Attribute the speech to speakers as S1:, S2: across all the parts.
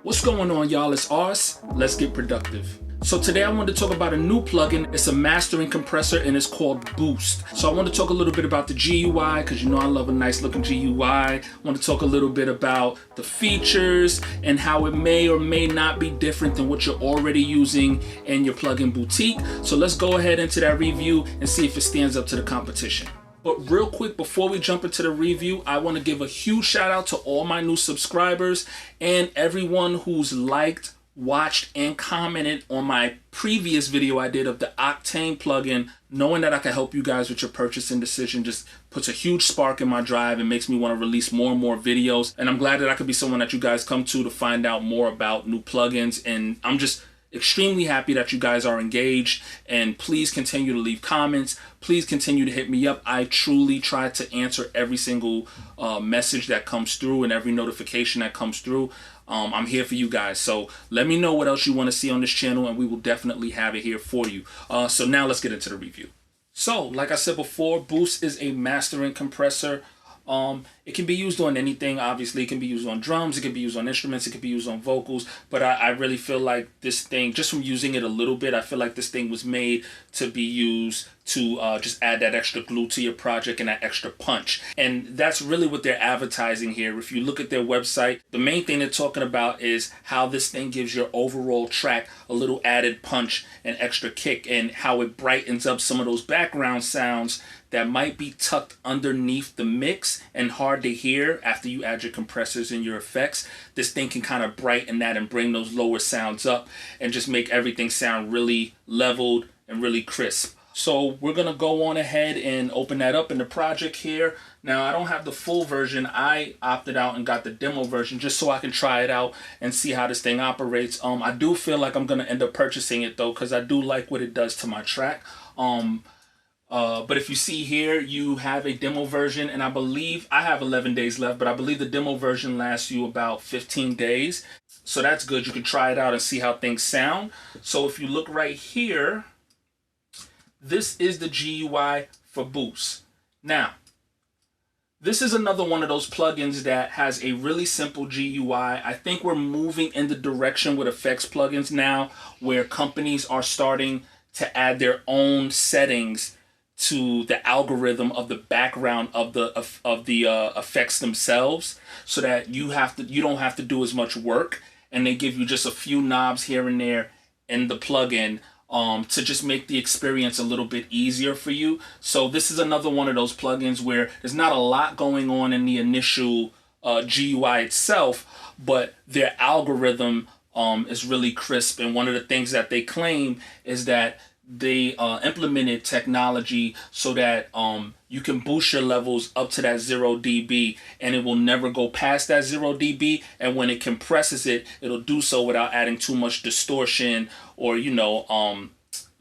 S1: What's going on, y'all? It's Ars. Let's get productive. So today I want to talk about a new plugin. It's a mastering compressor and it's called Boost. So I want to talk a little bit about the GUI because you know I love a nice looking GUI. I want to talk a little bit about the features and how it may or may not be different than what you're already using in your plugin boutique. So let's go ahead into that review and see if it stands up to the competition. But real quick, before we jump into the review, I want to give a huge shout out to all my new subscribers and everyone who's liked, watched, and commented on my previous video I did of the Octane plugin. Knowing that I can help you guys with your purchasing decision just puts a huge spark in my drive and makes me want to release more and more videos. And I'm glad that I could be someone that you guys come to find out more about new plugins. And I'm just extremely happy that you guys are engaged, and please continue to leave comments. Please continue to hit me up. I truly try to answer every single message that comes through and every notification that comes through. I'm here for you guys, so let me know what else you want to see on this channel and we will definitely have it here for you. So now let's get into the review. So like I said before, Boost is a mastering compressor. It can be used on anything. Obviously, it can be used on drums, it can be used on instruments, it can be used on vocals, but I really feel like this thing, just from using it a little bit, I feel like this thing was made to be used to just add that extra glue to your project and that extra punch. And that's really what they're advertising here. If you look at their website, the main thing they're talking about is how this thing gives your overall track a little added punch and extra kick, and how it brightens up some of those background sounds that might be tucked underneath the mix and hard to hear after you add your compressors and your effects. This thing can kind of brighten that and bring those lower sounds up and just make everything sound really leveled and really crisp. So we're gonna go on ahead and open that up in the project here. Now I don't have the full version. I opted out and got the demo version just so I can try it out and see how this thing operates. I do feel like I'm gonna end up purchasing it though, because I do like what it does to my track. But if you see here, you have a demo version, and I believe I have 11 days left, but I believe the demo version lasts you about 15 days. So that's good. You can try it out and see how things sound. So if you look right here, this is the GUI for Boost. Now, this is another one of those plugins that has a really simple GUI. I think we're moving in the direction with effects plugins now, where companies are starting to add their own settings to the algorithm of the background of the effects themselves, so that you don't have to do as much work, and they give you just a few knobs here and there in the plugin to just make the experience a little bit easier for you. So this is another one of those plugins where there's not a lot going on in the initial GUI itself, but their algorithm is really crisp. And one of the things that they claim is that they implemented technology so that you can boost your levels up to that 0 dB, and it will never go past that 0 dB. And when it compresses it, it'll do so without adding too much distortion or, you know,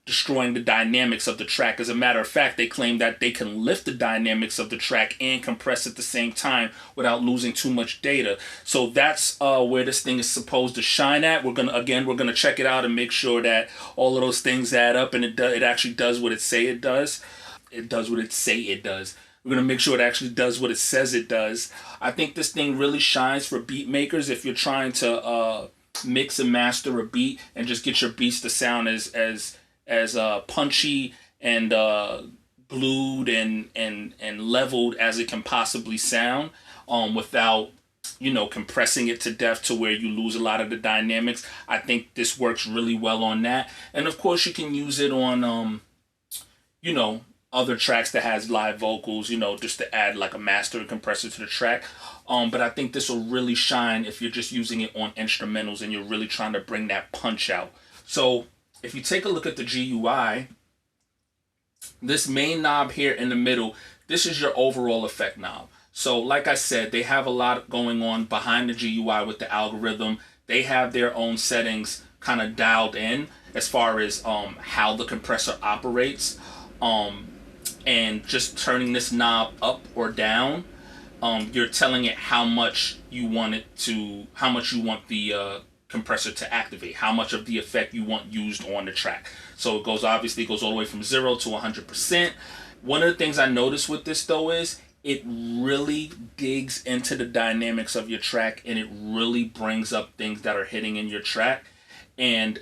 S1: destroying the dynamics of the track. As a matter of fact, they claim that they can lift the dynamics of the track and compress at the same time without losing too much data. So that's where this thing is supposed to shine at. We're gonna check it out and make sure that all of those things add up and it actually does what it say it does. It does what it say it does. We're gonna make sure it actually does what it says it does. I think this thing really shines for beat makers if you're trying to mix and master a beat and just get your beats to sound as punchy and glued and leveled as it can possibly sound, without, you know, compressing it to death to where you lose a lot of the dynamics. I think this works really well on that. And of course you can use it on you know, other tracks that has live vocals, you know, just to add like a master and compressor to the track. But I think this will really shine if you're just using it on instrumentals and you're really trying to bring that punch out. So if you take a look at the GUI, this main knob here in the middle, this is your overall effect knob. So like I said, they have a lot going on behind the GUI with the algorithm. They have their own settings kind of dialed in as far as how the compressor operates. And just turning this knob up or down, you're telling it how much you want the compressor to activate, how much of the effect you want used on the track. So it obviously goes all the way from 0 to 100%. One of the things I noticed with this though is it really digs into the dynamics of your track, and it really brings up things that are hitting in your track. And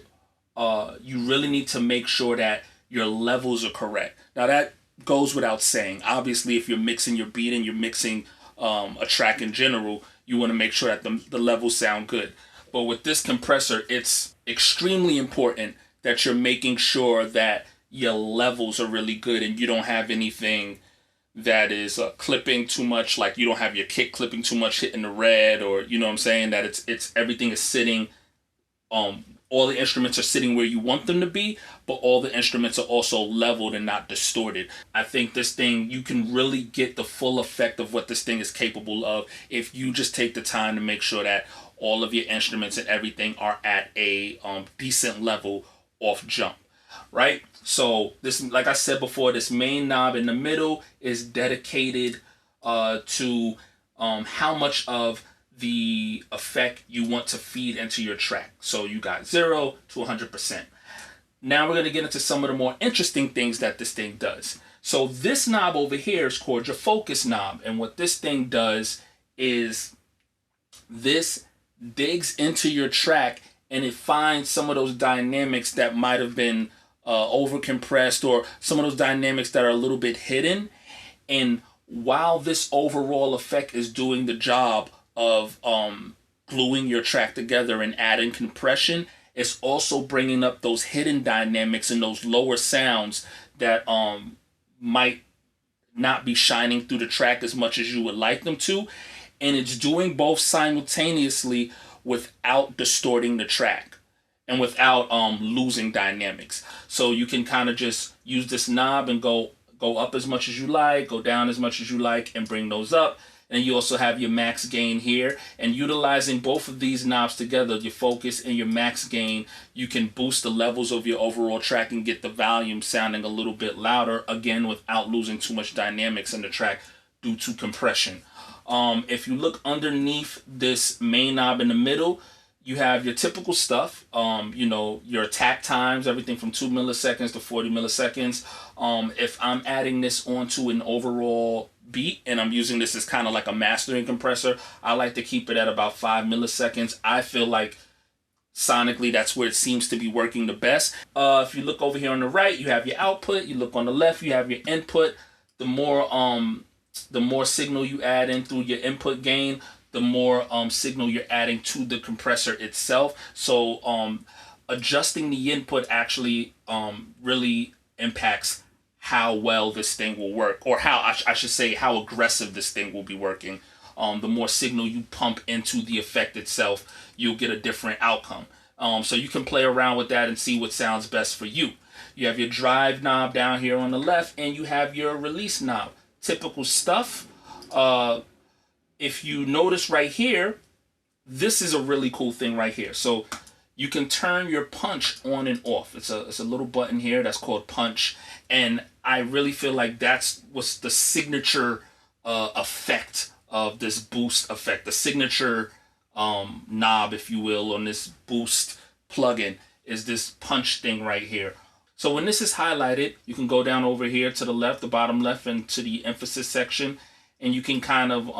S1: you really need to make sure that your levels are correct. Now that goes without saying. Obviously, if you're mixing your beat and you're mixing a track in general, you want to make sure that the levels sound good. But with this compressor, it's extremely important that you're making sure that your levels are really good and you don't have anything that is clipping too much, like you don't have your kick clipping too much, hitting the red, or you know what I'm saying, that it's everything is sitting, all the instruments are sitting where you want them to be, but all the instruments are also leveled and not distorted. I think this thing, you can really get the full effect of what this thing is capable of if you just take the time to make sure that all of your instruments and everything are at a decent level off jump, right? So this, like I said before, this main knob in the middle is dedicated to how much of the effect you want to feed into your track. So you got 0 to 100%. Now we're going to get into some of the more interesting things that this thing does. So this knob over here is called your focus knob. And what this thing does is this digs into your track and it finds some of those dynamics that might have been over compressed, or some of those dynamics that are a little bit hidden. And while this overall effect is doing the job of gluing your track together and adding compression, it's also bringing up those hidden dynamics and those lower sounds that might not be shining through the track as much as you would like them to. And it's doing both simultaneously without distorting the track and without losing dynamics. So you can kind of just use this knob and go up as much as you like, go down as much as you like, and bring those up. And you also have your max gain here. And utilizing both of these knobs together, your focus and your max gain, you can boost the levels of your overall track and get the volume sounding a little bit louder, again, without losing too much dynamics in the track due to compression. If you look underneath this main knob in the middle, you have your typical stuff, you know, your attack times, everything from 2 milliseconds to 40 milliseconds. If I'm adding this onto an overall beat and I'm using this as kind of like a mastering compressor, I like to keep it at about 5 milliseconds. I feel like sonically that's where it seems to be working the best. If you look over here on the right, you have your output. You look on the left, you have your input. The more signal you add in through your input gain, the more signal you're adding to the compressor itself. So adjusting the input actually really impacts how well this thing will work, or how I should say how aggressive this thing will be working. The more signal you pump into the effect itself, you'll get a different outcome. So you can play around with that and see what sounds best for you. You have your drive knob down here on the left, and you have your release knob. Typical stuff. If you notice right here, this is a really cool thing right here. So you can turn your punch on and off. It's a little button here that's called punch, and I really feel like that's what's the signature effect of this boost effect. The signature knob, if you will, on this boost plugin is this punch thing right here. So when this is highlighted, you can go down over here to the left, the bottom left, and to the emphasis section, and you can kind of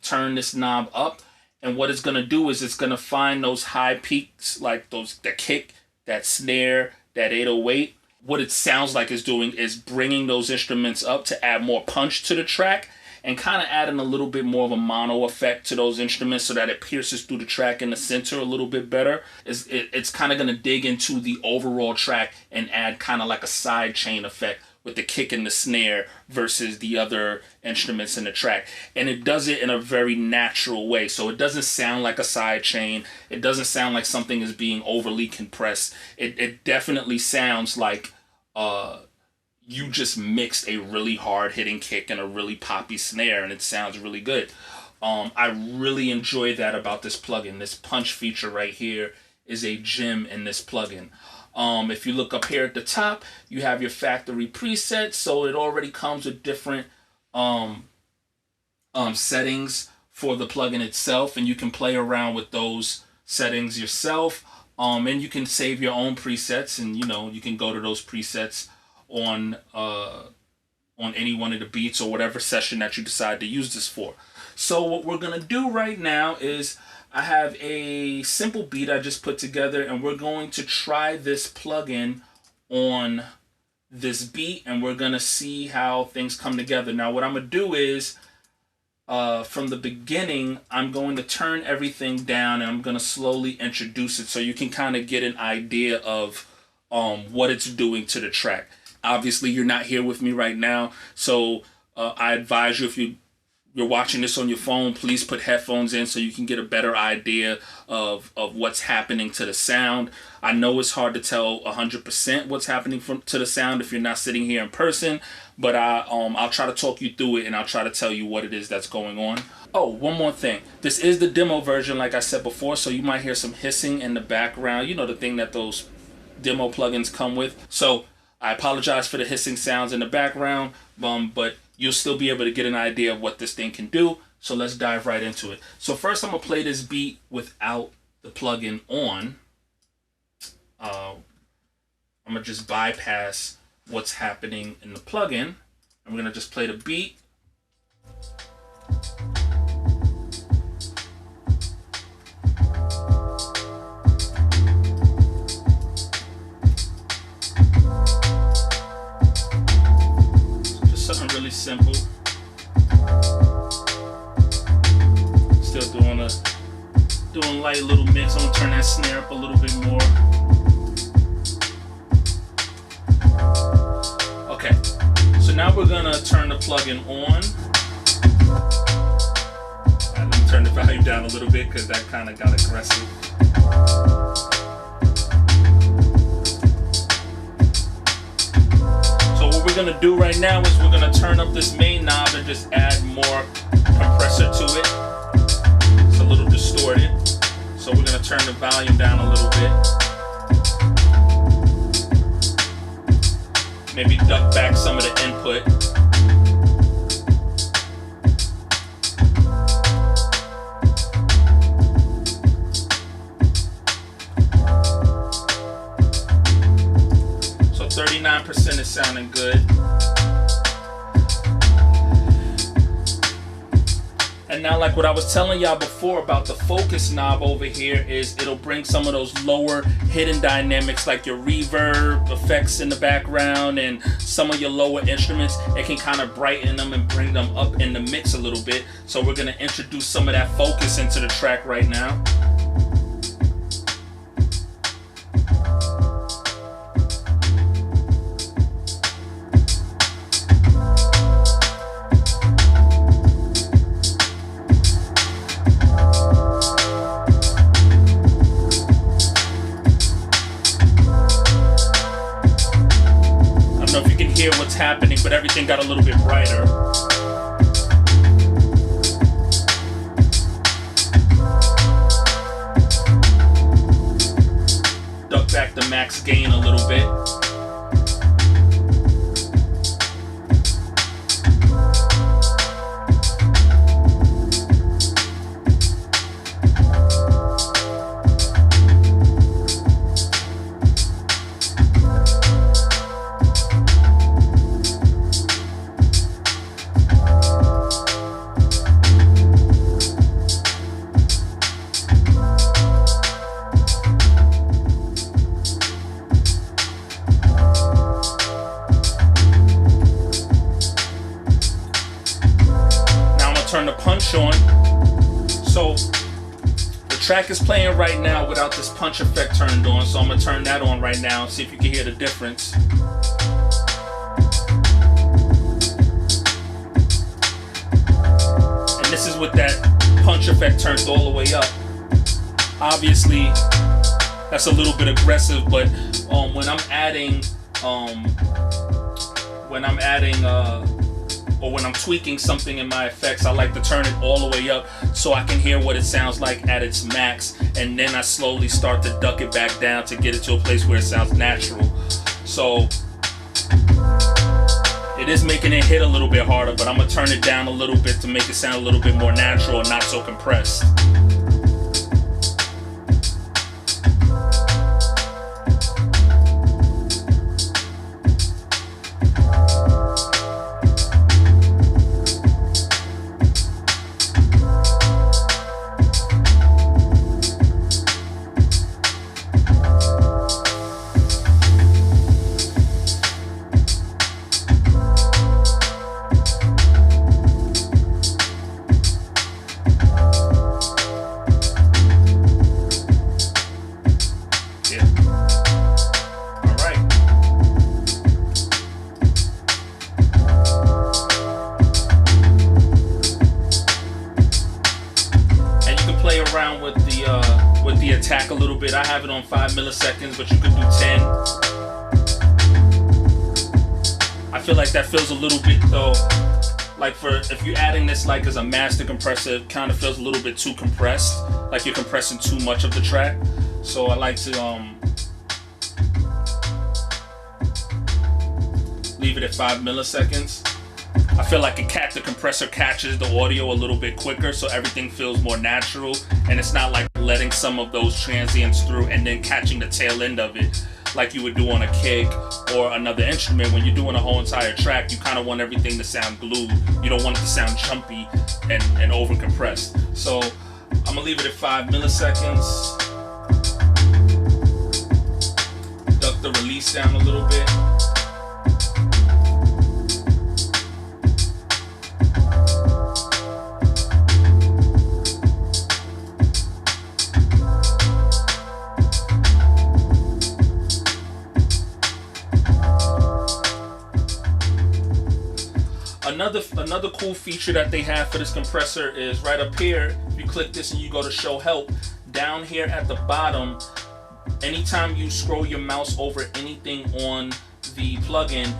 S1: turn this knob up. And what it's going to do is it's going to find those high peaks, like the kick, that snare, that 808. What it sounds like it's doing is bringing those instruments up to add more punch to the track, and kind of adding a little bit more of a mono effect to those instruments so that it pierces through the track in the center a little bit better. It's kind of going to dig into the overall track and add kind of like a side chain effect with the kick and the snare versus the other instruments in the track. And it does it in a very natural way. So it doesn't sound like a side chain. It doesn't sound like something is being overly compressed. It definitely sounds like you just mixed a really hard hitting kick and a really poppy snare, and it sounds really good. I really enjoy that about this plugin. This punch feature right here is a gem in this plugin. If you look up here at the top, you have your factory presets, so it already comes with different settings for the plugin itself, and you can play around with those settings yourself. And you can save your own presets, and you can go to those presets on on any one of the beats or whatever session that you decide to use this for. So what we're gonna do right now is I have a simple beat I just put together, and we're going to try this plugin on this beat, and we're gonna see how things come together. Now what I'm gonna do is from the beginning, I'm going to turn everything down, and I'm going to slowly introduce it so you can kind of get an idea of what it's doing to the track. Obviously, you're not here with me right now, so I advise you, if you're watching this on your phone, please put headphones in so you can get a better idea of what's happening to the sound. I know it's hard to tell 100% what's happening to the sound if you're not sitting here in person, but I'll try to talk you through it, and I'll try to tell you what it is that's going on. Oh, one more thing. This is the demo version, like I said before, so you might hear some hissing in the background. You know, the thing that those demo plugins come with. So I apologize for the hissing sounds in the background, but you'll still be able to get an idea of what this thing can do. So let's dive right into it. So first I'm gonna play this beat without the plugin on. I'm gonna just bypass what's happening in the plugin. I'm gonna just play the beat. Just something really simple. Still doing light little mix. I'm gonna turn that snare up a little bit more. Okay, so now we're gonna turn the plugin on. Alright, let me turn the volume down a little bit because that kind of got aggressive. So what we're gonna do right now is we're gonna turn up this main knob and just add more compressor to it. It's a little distorted, so we're gonna turn the volume down a little bit. Maybe duck back some of the input. So 39% is sounding good. And now, like what I was telling y'all before about the focus knob over here, is it'll bring some of those lower hidden dynamics like your reverb effects in the background and some of your lower instruments. It can kind of brighten them and bring them up in the mix a little bit. So we're gonna introduce some of that focus into the track right now. Hear what's happening, but everything got a little bit brighter. Duck back the max gain a little bit. Turn the punch on. So the track is playing right now without this punch effect turned on, so I'm gonna turn that on right now and see if you can hear the difference. And this is with that punch effect turned all the way up. Obviously that's a little bit aggressive, but when I'm adding or when I'm tweaking something in my effects, I like to turn it all the way up so I can hear what it sounds like at its max, and then I slowly start to duck it back down to get it to a place where it sounds natural. So it is making it hit a little bit harder, but I'm gonna turn it down a little bit to make it sound a little bit more natural and not so compressed. the attack a little bit. I have it on 5 milliseconds, but you could do 10. I feel like that feels a little bit though, like if you're adding this like as a master compressor, it kind of feels a little bit too compressed, like you're compressing too much of the track. So I like to leave it at 5 milliseconds. I feel like the compressor catches the audio a little bit quicker, so everything feels more natural, and it's not like letting some of those transients through and then catching the tail end of it like you would do on a kick or another instrument. When you're doing a whole entire track, you kind of want everything to sound glued. You don't want it to sound jumpy and over compressed. So I'm gonna leave it at 5 milliseconds. Duck the release down a little bit. Another cool feature that they have for this compressor is right up here. If you click this and you go to show help, down here at the bottom, anytime you scroll your mouse over anything on the plugin,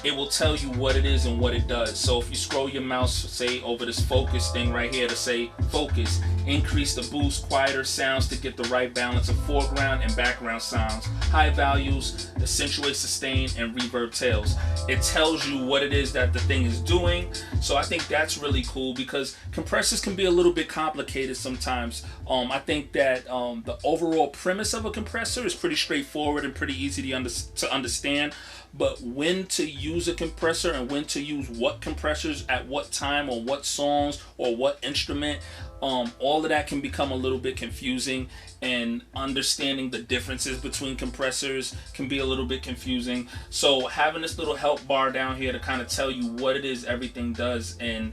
S1: it will tell you what it is and what it does. So if you scroll your mouse, say over this focus thing right here to say focus, increase the boost, quieter sounds to get the right balance of foreground and background sounds, high values, accentuate, sustain, and reverb tails. It tells you what it is that the thing is doing. So I think that's really cool because compressors can be a little bit complicated sometimes. I think that the overall premise of a compressor is pretty straightforward and pretty easy to understand. But when to use a compressor and when to use what compressors at what time or what songs or what instrument, all of that can become a little bit confusing, and understanding the differences between compressors can be a little bit confusing. So having this little help bar down here to kind of tell you what it is everything does and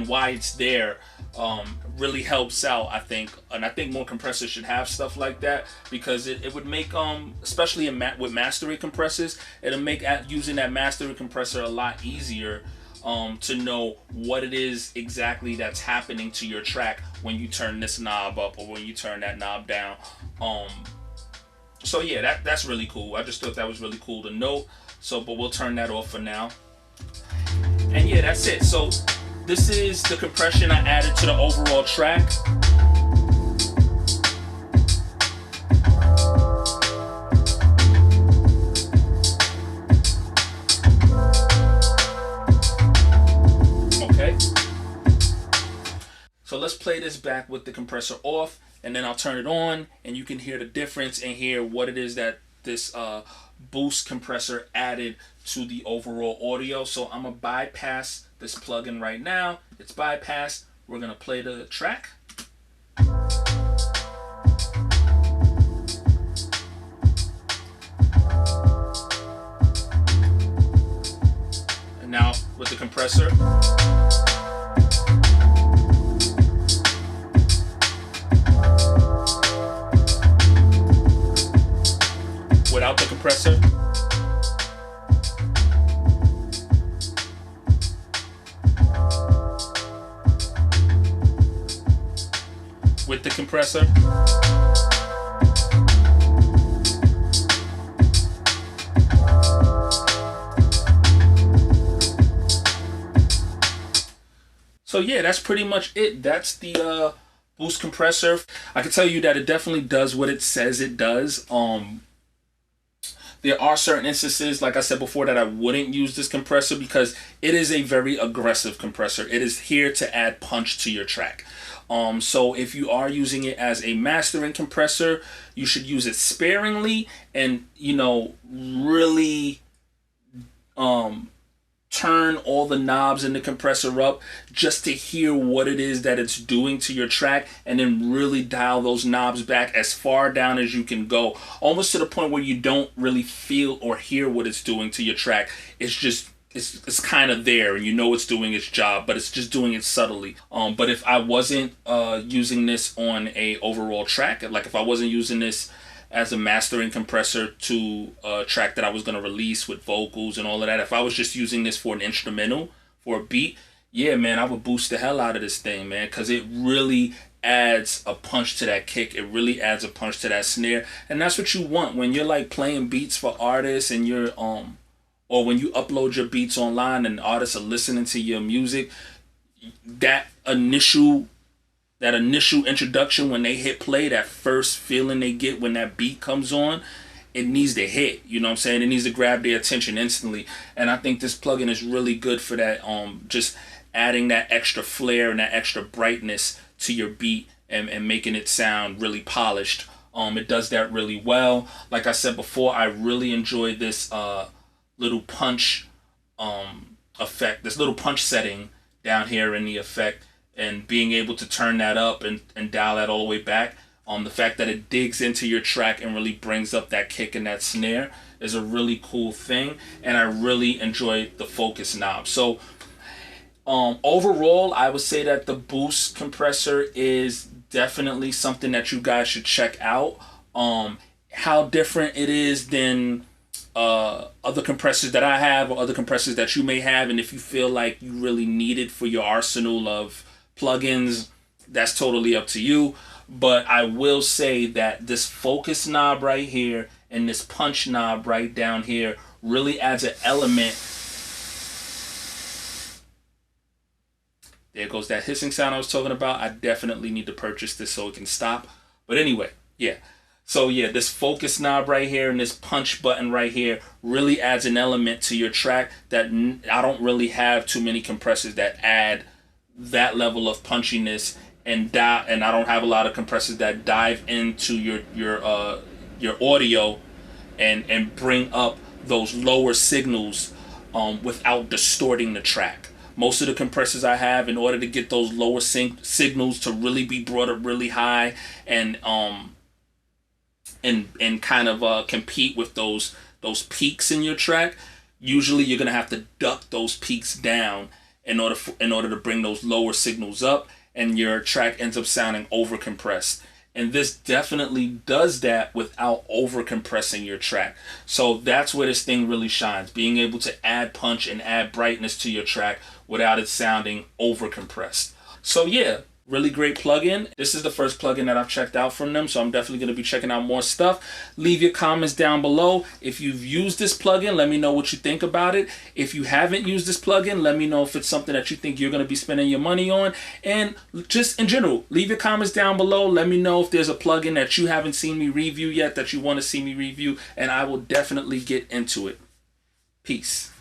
S1: why it's there really helps out, I think. And I think more compressors should have stuff like that, because it would make especially with mastering compressors, it'll make using that mastering compressor a lot easier to know what it is exactly that's happening to your track when you turn this knob up or when you turn that knob down. So yeah, that's really cool. I just thought that was really cool to note. So, but we'll turn that off for now. And yeah, that's it. So this is the compression I added to the overall track. Okay. So let's play this back with the compressor off, and then I'll turn it on, and you can hear the difference and hear what it is that this boost compressor added to the overall audio. So I'm gonna bypass this plugin right now. It's bypassed. We're gonna play the track. And now with the compressor. Without the compressor. With the compressor. So yeah, that's pretty much it. That's the boost compressor. I can tell you that it definitely does what it says it does. There are certain instances, like I said before, that I wouldn't use this compressor because it is a very aggressive compressor. It is here to add punch to your track. So if you are using it as a mastering compressor, you should use it sparingly and, you know, really turn all the knobs in the compressor up just to hear what it is that it's doing to your track, and then really dial those knobs back as far down as you can go, almost to the point where you don't really feel or hear what it's doing to your track. It's just it's kind of there, and you know it's doing its job, but it's just doing it subtly. But if I wasn't using this on a overall track, like if I wasn't using this as a mastering compressor to a track that I was going to release with vocals and all of that, if I was just using this for an instrumental, for a beat, yeah, man, I would boost the hell out of this thing, man, because it really adds a punch to that kick. It really adds a punch to that snare. And that's what you want when you're like playing beats for artists and you're or when you upload your beats online and artists are listening to your music. That initial introduction, when they hit play, that first feeling they get when that beat comes on, it needs to hit. You know what I'm saying? It needs to grab their attention instantly. And I think this plugin is really good for that. Just adding that extra flair and that extra brightness to your beat and making it sound really polished. It does that really well. Like I said before, I really enjoyed this little punch effect, this little punch setting down here in the effect, and being able to turn that up and dial that all the way back. The fact that it digs into your track and really brings up that kick and that snare is a really cool thing, and I really enjoy the focus knob. So overall, I would say that the boost compressor is definitely something that you guys should check out. How different it is than other compressors that I have or other compressors that you may have, and if you feel like you really need it for your arsenal of plugins, that's totally up to you. But I will say that this focus knob right here and this punch knob right down here really adds an element. There goes that hissing sound I was talking about. I definitely need to purchase this so it can stop. But anyway, yeah. So yeah, this focus knob right here and this punch button right here really adds an element to your track that I don't really have too many compressors that add that level of punchiness, and I don't have a lot of compressors that dive into your audio and bring up those lower signals without distorting the track. Most of the compressors I have, in order to get those lower signals to really be brought up really high and kind of compete with those peaks in your track, usually you're gonna have to duck those peaks down in order to bring those lower signals up, and your track ends up sounding over compressed. And this definitely does that without over compressing your track. So that's where this thing really shines, being able to add punch and add brightness to your track without it sounding over compressed. So yeah, really great plugin. This is the first plugin that I've checked out from them, so I'm definitely going to be checking out more stuff. Leave your comments down below. If you've used this plugin, let me know what you think about it. If you haven't used this plugin, let me know if it's something that you think you're going to be spending your money on. And just in general, leave your comments down below. Let me know if there's a plugin that you haven't seen me review yet that you want to see me review, and I will definitely get into it. Peace.